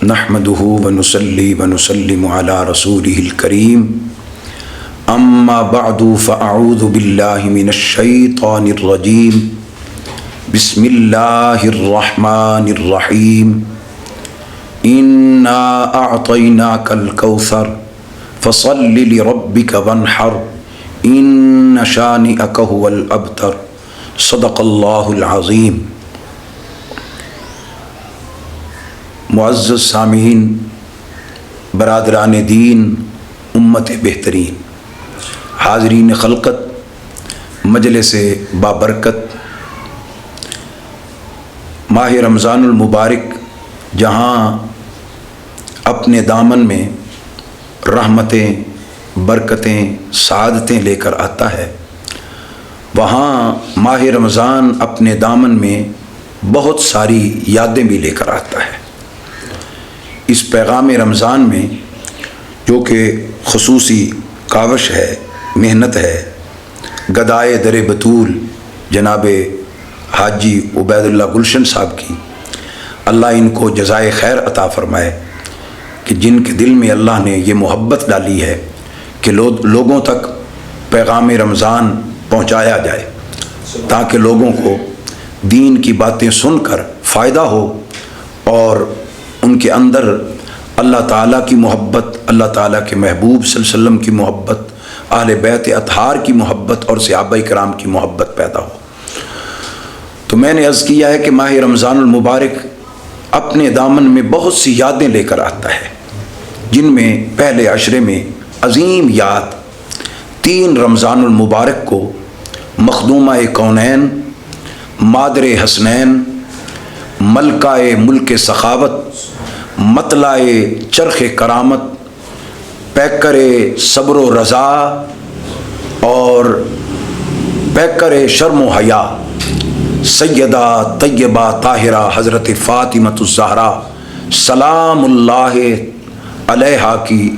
نحمده ونصلي ونسلم على رسوله الكريم اما بعد فاعوذ بالله من الشيطان الرجيم بسم الله الرحمن الرحيم انا اعطيناك الكوثر فصل لربك وانحر ان شانئك هو الابتر صدق اللہ العظیم۔ معزز سامعین، برادران دین، امت بہترین، حاضرین خلقت، مجلس بابرکت، ماہ رمضان المبارک جہاں اپنے دامن میں رحمتیں، برکتیں، سعادتیں لے کر آتا ہے، وہاں ماہ رمضان اپنے دامن میں بہت ساری یادیں بھی لے کر آتا ہے۔ اس پیغام رمضان میں جو کہ خصوصی کاوش ہے، محنت ہے، گدائے در بطول جناب حاجی عبید اللہ گلشن صاحب کی، اللہ ان کو جزائے خیر عطا فرمائے کہ جن کے دل میں اللہ نے یہ محبت ڈالی ہے کہ لوگوں تک پیغام رمضان پہنچایا جائے تاکہ لوگوں کو دین کی باتیں سن کر فائدہ ہو اور ان کے اندر اللہ تعالیٰ کی محبت، اللہ تعالیٰ کے محبوب صلی اللہ علیہ وسلم کی محبت، اہل بیت اطہار کی محبت اور صحابہ کرام کی محبت پیدا ہو۔ تو میں نے عرض کیا ہے کہ ماہ رمضان المبارک اپنے دامن میں بہت سی یادیں لے کر آتا ہے، جن میں پہلے عشرے میں عظیم یاد 3 رمضان المبارک کو مخدومہ کونین، مادر حسنین، ملکہ ملک سخاوت، مطلع چرخ کرامت، پیکر صبر و رضا اور پیکر شرم و حیا، سیدہ طیبہ طاہرہ حضرت فاطمۃ الزہرا سلام اللہ علیہا کی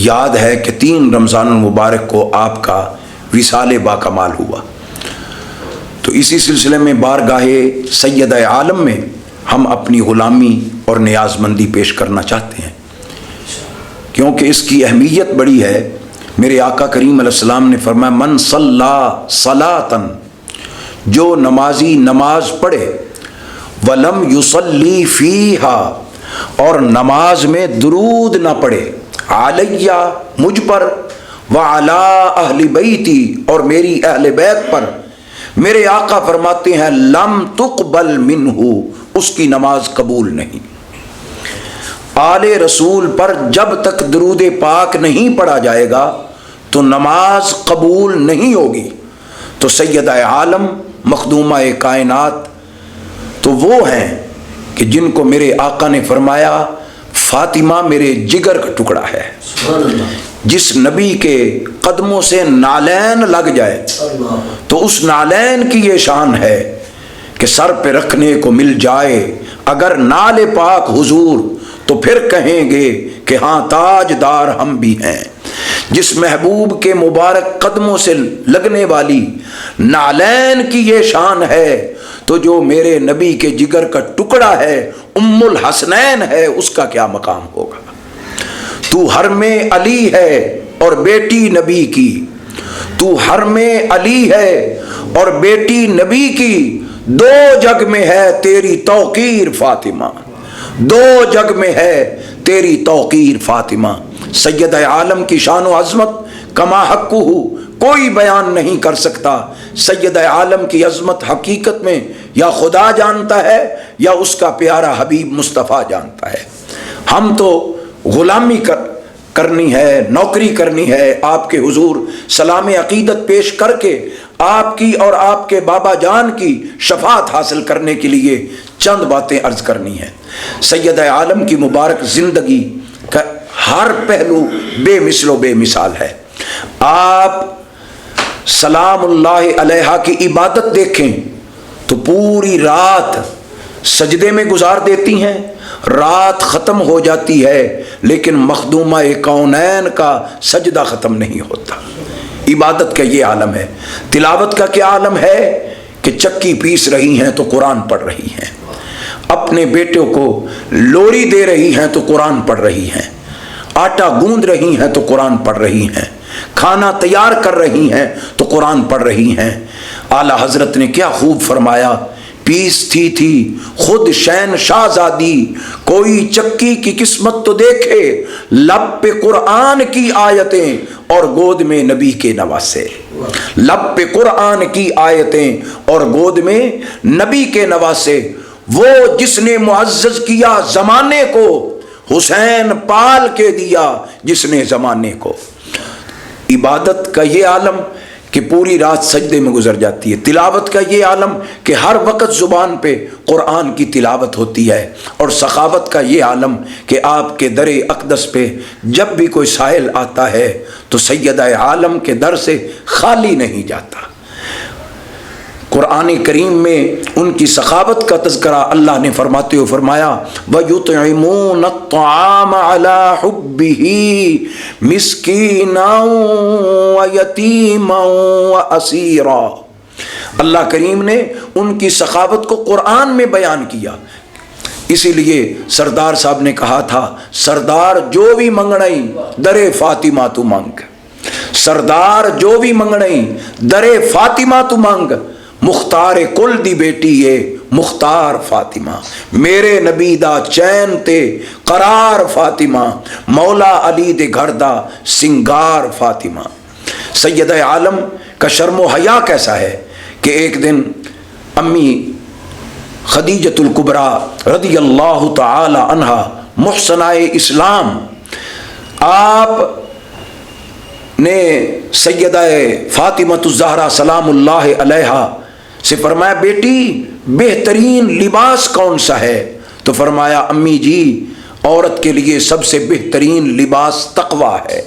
یاد ہے کہ 3 رمضان المبارک کو آپ کا وصال با کمال ہوا۔ تو اسی سلسلے میں بارگاہ سیدہ عالم میں ہم اپنی غلامی اور نیاز مندی پیش کرنا چاہتے ہیں، کیونکہ اس کی اہمیت بڑی ہے۔ میرے آقا کریم علیہ السلام نے فرمایا من صلی صلاۃً، جو نمازی نماز پڑھے، ولم یصلی فیہا، اور نماز میں درود نہ پڑھے، علیہ، مجھ پر، وعلی اہل بیتی، اور میری اہل بیت پر، میرے آقا فرماتے ہیں لم تقبل منہ، اس کی نماز قبول نہیں۔ آل رسول پر جب تک درود پاک نہیں پڑھا جائے گا تو نماز قبول نہیں ہوگی۔ تو سیدہ عالم، مخدومہ کائنات تو وہ ہیں کہ جن کو میرے آقا نے فرمایا فاطمہ میرے جگر کا ٹکڑا ہے، جس نبی کے قدموں سے نالین لگ جائے تو اس نالین کی یہ شان ہے کہ سر پہ رکھنے کو مل جائے اگر نال پاک حضور تو پھر کہیں گے کہ ہاں تاجدار ہم بھی ہیں۔ جس محبوب کے مبارک قدموں سے لگنے والی نالین کی یہ شان ہے تو جو میرے نبی کے جگر کا ٹکڑا ہے، ام الحسنین ہے، اس کا کیا مقام ہوگا۔ تو حرم علی ہے اور بیٹی نبی کی، تو حرم علی ہے اور بیٹی نبی کی، 2 جگ میں ہے تیری توقیر فاطمہ، 2 جگ میں ہے تیری توقیر فاطمہ۔ سیدہ عالم کی شان و عظمت کما حقہ کوئی بیان نہیں کر سکتا۔ سیدہ عالم کی عظمت حقیقت میں یا خدا جانتا ہے یا اس کا پیارا حبیب مصطفیٰ جانتا ہے۔ ہم تو غلامی کرنی ہے، نوکری کرنی ہے، آپ کے حضور سلام عقیدت پیش کر کے آپ کی اور آپ کے بابا جان کی شفاعت حاصل کرنے کے لیے چند باتیں عرض کرنی ہیں۔ سیدہ عالم کی مبارک زندگی کا ہر پہلو بے مثل و بے مثال ہے۔ آپ سلام اللہ علیہا کی عبادت دیکھیں تو پوری رات سجدے میں گزار دیتی ہیں، رات ختم ہو جاتی ہے لیکن مخدومہ کونین کا سجدہ ختم نہیں ہوتا۔ عبادت کا یہ عالم ہے۔ تلاوت کا کیا عالم ہے کہ چکی پیس رہی ہیں تو قرآن پڑھ رہی ہیں۔ اپنے بیٹوں کو لوری دے رہی ہیں تو قرآن پڑھ رہی ہیں، آٹا گوندھ رہی ہیں تو قرآن پڑھ رہی ہیں، کھانا تیار کر رہی ہیں تو قرآن پڑھ رہی ہیں۔ اعلیٰ حضرت نے کیا خوب فرمایا، پیستی تھی خود شین شاہزادی، کوئی چکی کی قسمت تو دیکھے، لب پہ قرآن کی آیتیں اور گود میں نبی کے نواسے، لب پہ قرآن کی آیتیں اور گود میں نبی کے نواسے، وہ جس نے معزز کیا زمانے کو، حسین پال کے دیا جس نے زمانے کو۔ عبادت کا یہ عالم کہ پوری رات سجدے میں گزر جاتی ہے، تلاوت کا یہ عالم کہ ہر وقت زبان پہ قرآن کی تلاوت ہوتی ہے، اور سخاوت کا یہ عالم کہ آپ کے در اقدس پہ جب بھی کوئی سائل آتا ہے تو سیدہ عالم کے در سے خالی نہیں جاتا۔ قرآن کریم میں ان کی سخاوت کا تذکرہ اللہ نے فرماتے ہوئے فرمایا وَيُطْعِمُونَ الطَّعَامَ عَلَى حُبِّهِ مِسْكِينًا وَيَتِيمًا وَأَسِيرًا۔ اللہ کریم نے ان کی سخاوت کو قرآن میں بیان کیا، اسی لیے سردار صاحب نے کہا تھا، سردار جو بھی منگنئی در فاطمہ تو منگ، سردار جو بھی منگنئی در فاطمہ تو منگ، مختار کل دی بیٹی ہے مختار فاطمہ، میرے نبی دا چین تے قرار فاطمہ، مولا علی دے گھر دا سنگار فاطمہ۔ سیدہ عالم کا شرم و حیا کیسا ہے کہ ایک دن امی خدیجۃ الکبریٰ رضی اللہ تعالی عنہا محسنہ اسلام، آپ نے سیدہ فاطمہ الزہرا سلام اللہ علیہا سے فرمایا بیٹی بہترین لباس کون سا ہے؟ تو فرمایا امی جی عورت کے لیے سب سے بہترین لباس تقویٰ ہے،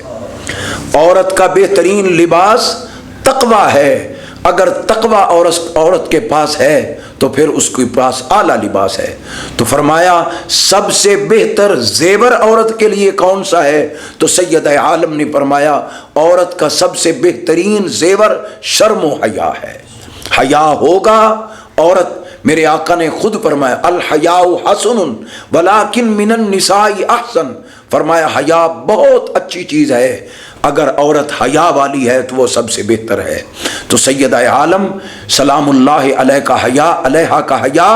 عورت کا بہترین لباس تقویٰ ہے، اگر تقویٰ عورت کے پاس ہے تو پھر اس کے پاس اعلیٰ لباس ہے۔ تو فرمایا سب سے بہتر زیور عورت کے لیے کون سا ہے؟ تو سیدہ عالم نے فرمایا عورت کا سب سے بہترین زیور شرم و حیا ہے، حیا ہوگا عورت، میرے آقا نے خود فرمایا الحیاء حسن ولکن من النساء احسن، فرمایا حیا بہت اچھی چیز ہے، اگر عورت حیا والی ہے تو وہ سب سے بہتر ہے۔ تو سیدہ عالم سلام اللہ علیہ کا حیا، علیہا کا حیا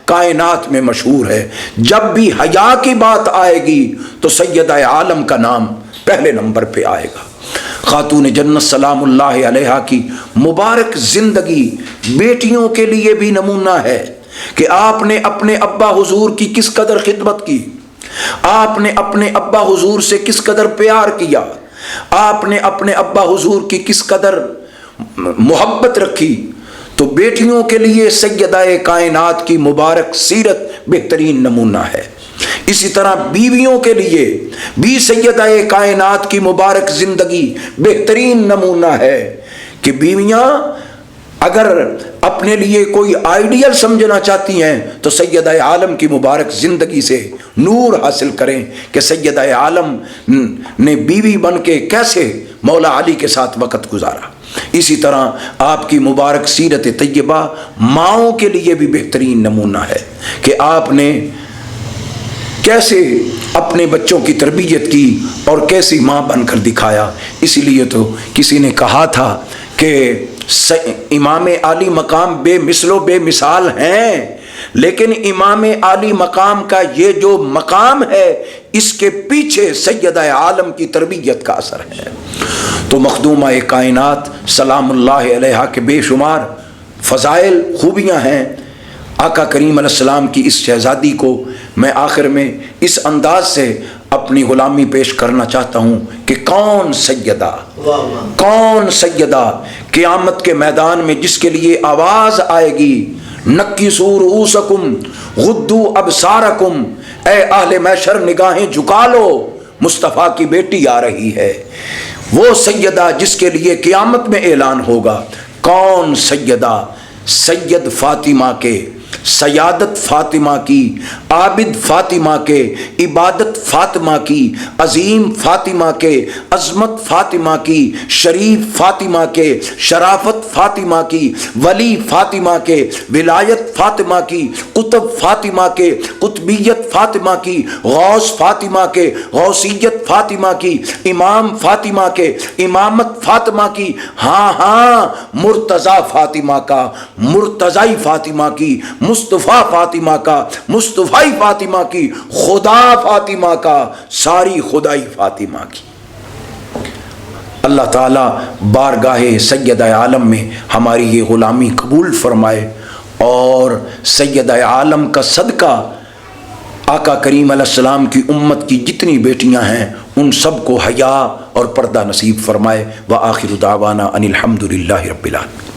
کائنات میں مشہور ہے، جب بھی حیا کی بات آئے گی تو سیدہ عالم کا نام پہلے نمبر پہ آئے گا۔ خاتون جنت سلام اللہ علیہا کی مبارک زندگی بیٹیوں کے لیے بھی نمونہ ہے کہ آپ نے اپنے ابا حضور کی کس قدر خدمت کی، آپ نے اپنے ابا حضور سے کس قدر پیار کیا، آپ نے اپنے ابا حضور کی کس قدر محبت رکھی۔ تو بیٹیوں کے لیے سیدہ کائنات کی مبارک سیرت بہترین نمونہ ہے۔ اسی طرح بیویوں کے لیے بھی سیدہ کائنات کی مبارک زندگی بہترین نمونہ ہے کہ بیویاں اگر اپنے لیے کوئی آئیڈیل سمجھنا چاہتی ہیں تو سیدہ عالم کی مبارک زندگی سے نور حاصل کریں کہ سیدہ عالم نے بیوی بن کے کیسے مولا علی کے ساتھ وقت گزارا۔ اسی طرح آپ کی مبارک سیرت طیبہ ماؤں کے لیے بھی بہترین نمونہ ہے کہ آپ نے کیسے اپنے بچوں کی تربیت کی اور کیسی ماں بن کر دکھایا۔ اسی لیے تو کسی نے کہا تھا کہ امام عالی مقام بے مثل و بے مثال ہیں، لیکن امام عالی مقام کا یہ جو مقام ہے اس کے پیچھے سیدہ عالم کی تربیت کا اثر ہے۔ تو مخدومہ کائنات سلام اللہ علیہا کے بے شمار فضائل خوبیاں ہیں۔ آقا کریم علیہ السلام کی اس شہزادی کو میں آخر میں اس انداز سے اپنی غلامی پیش کرنا چاہتا ہوں کہ کون سیدہ، کون سیدہ قیامت کے میدان میں جس کے لیے آواز آئے گی نکسوا رؤوسکم غضوا ابصارکم، اے اہل محشر نگاہیں جھکا لو، مصطفیٰ کی بیٹی آ رہی ہے، وہ سیدہ جس کے لیے قیامت میں اعلان ہوگا۔ کون سیدہ؟ سید فاطمہ کے سیادت فاطمہ کی، عابد فاطمہ کے، عبادت فاطمہ کی، عظیم فاطمہ کے، عظمت فاطمہ کی، شریف فاطمہ کے، شرافت فاطمہ کی، ولی فاطمہ کے، ولایت فاطمہ کی، قطب فاطمہ کے، قطبیت فاطمہ کی، غوث فاطمہ کے، غوثیت فاطمہ کی، امام فاطمہ کے، امامت فاطمہ کی، ہاں ہاں مرتضی فاطمہ کا، مرتضی فاطمہ کی، مصطفیٰ فاطمہ کا، مصطفی فاطمہ کی، خدا فاطمہ کا، ساری خدائی فاطمہ کی۔ اللہ تعالیٰ بارگاہ سید عالم میں ہماری یہ غلامی قبول فرمائے، اور سید عالم کا صدقہ آقا کریم علیہ السلام کی امت کی جتنی بیٹیاں ہیں ان سب کو حیا اور پردہ نصیب فرمائے۔ وآخر دعوانا ان الحمد للہ رب العالمین۔